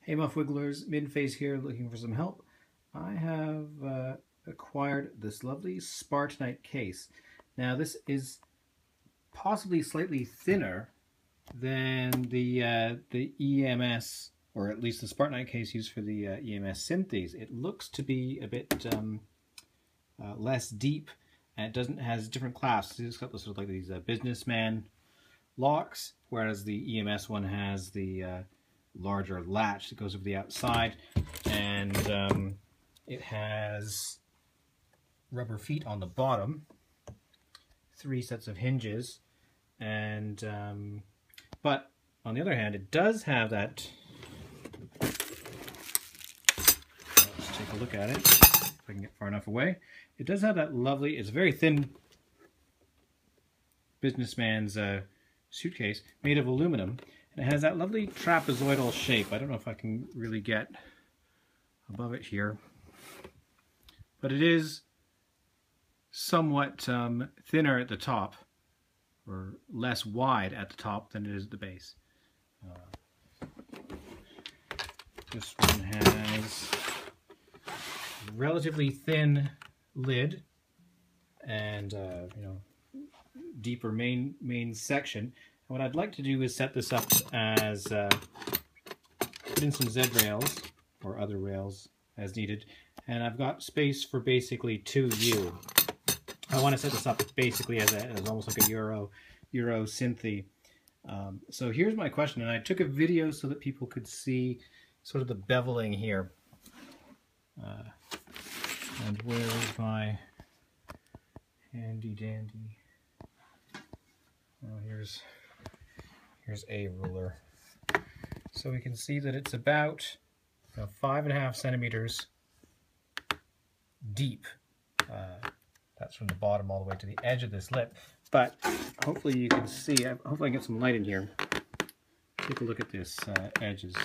Hey Muff Wigglers, Midface here looking for some help. I have acquired this lovely Spartanite case. Now this is possibly slightly thinner than the EMS, or at least the Spartanite case used for the EMS Synthis. It looks to be a bit less deep, and it has different clasps. It's got sort of like these businessman locks, whereas the EMS one has the larger latch that goes over the outside, and it has rubber feet on the bottom, 3 sets of hinges, and but on the other hand it does have that, let's take a look at it if I can get far enough away. It does have that lovely, it's a very thin businessman's suitcase made of aluminum. It has that lovely trapezoidal shape. I don't know if I can really get above it here, but it is somewhat thinner at the top, or less wide at the top than it is at the base. This one has a relatively thin lid and deeper main section. What I'd like to do is set this up as put in some Z rails or other rails as needed, and I've got space for basically 2U. I want to set this up basically as almost like a Euro Synthi. So here's my question, and I took a video so that people could see sort of the beveling here. And where is my handy dandy? Oh, here's a ruler. So we can see that it's about 5.5 centimeters deep. That's from the bottom all the way to the edge of this lip. But hopefully you can see, hopefully I can get some light in here. Take a look at this edges.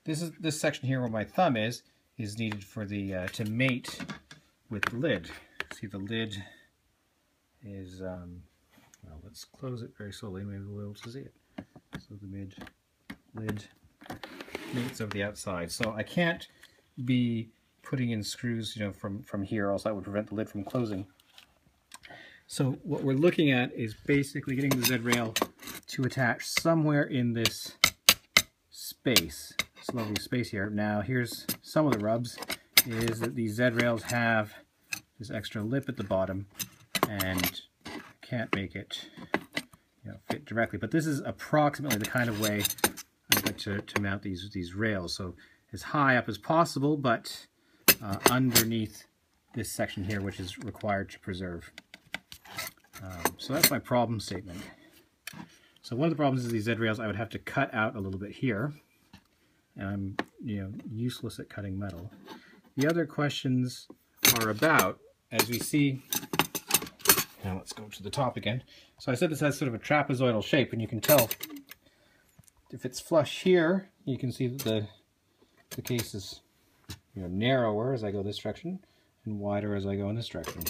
This section here where my thumb is needed for the to mate with the lid. See, the lid is well, let's close it very slowly, maybe we'll be able to see it. So the lid mates over the outside. So I can't be putting in screws, from here, else that would prevent the lid from closing. So what we're looking at is basically getting the Z rail to attach somewhere in this space, this lovely space here. Now here's some of the rubs, is that these Z rails have this extra lip at the bottom, and can't make it fit directly, but this is approximately the kind of way I'd like to mount these rails. So as high up as possible, but underneath this section here, which is required to preserve. So that's my problem statement. So one of the problems is these Z rails I would have to cut out a little bit here, and I'm useless at cutting metal. The other questions are about, as we see. Now let's go to the top again. So I said this has sort of a trapezoidal shape, and you can tell if it's flush here, you can see that the case is narrower as I go this direction and wider as I go in this direction,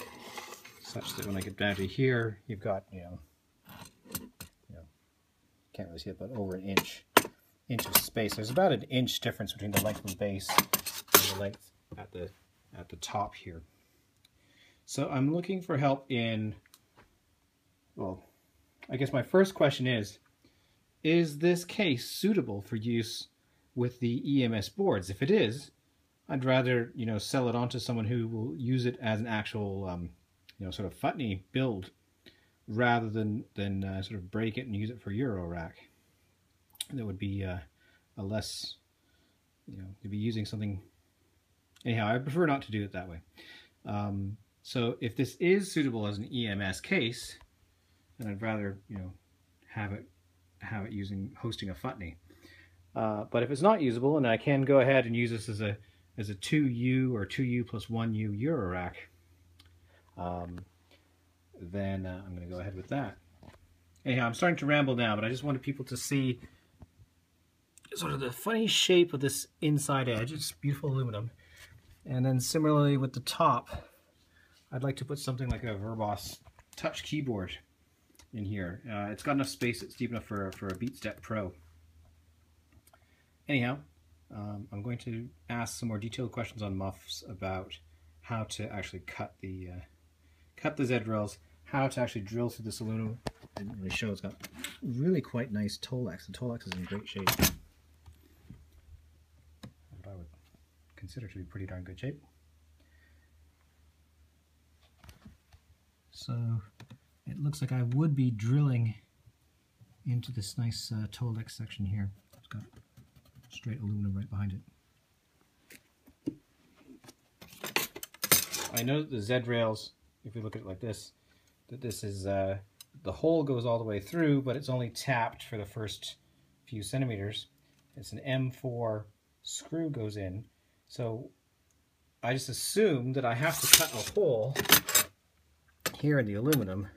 such that when I get down to here, you've got can't really see it, but over an inch of space. There's about an inch difference between the length of the base and the length at the top here. So I'm looking for help in, well, I guess my first question is this case suitable for use with the EMS boards? If it is, I'd rather, sell it on to someone who will use it as an actual, sort of futney build, rather than sort of break it and use it for Euro rack. That would be a less, you'd be using something. Anyhow, I prefer not to do it that way. So if this is suitable as an EMS case, then I'd rather, have it hosting a futney. But if it's not usable, and I can go ahead and use this as a 2U or 2U plus 1U Euro rack, then I'm going to go ahead with that. Anyhow, I'm starting to ramble now, but I just wanted people to see sort of the funny shape of this inside edge. It's beautiful aluminum. And then similarly with the top, I'd like to put something like a Verbos touch keyboard in here. It's got enough space, it's deep enough for a BeatStep Pro. Anyhow, I'm going to ask some more detailed questions on muffs about how to actually cut the Z rails, how to actually drill through this aluminum. I didn't really show. It's got really quite nice tolex. The tolex is in great shape. What I would consider to be pretty darn good shape. So it looks like I would be drilling into this nice tolex section here. It's got straight aluminum right behind it. I know that the Z rails, if we look at it like this, that this is the hole goes all the way through, but it's only tapped for the first few centimeters. It's an M4 screw goes in, so I just assume that I have to cut a hole here in the aluminum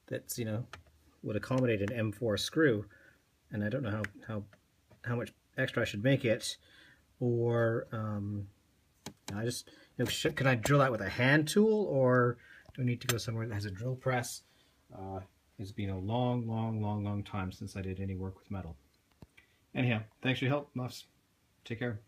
that's, you know, would accommodate an M4 screw, and I don't know how much extra I should make it, or I just, you know, can I drill that with a hand tool, or do I need to go somewhere that has a drill press? It's been a long time since I did any work with metal. Anyhow, thanks for your help, muffs. Take care.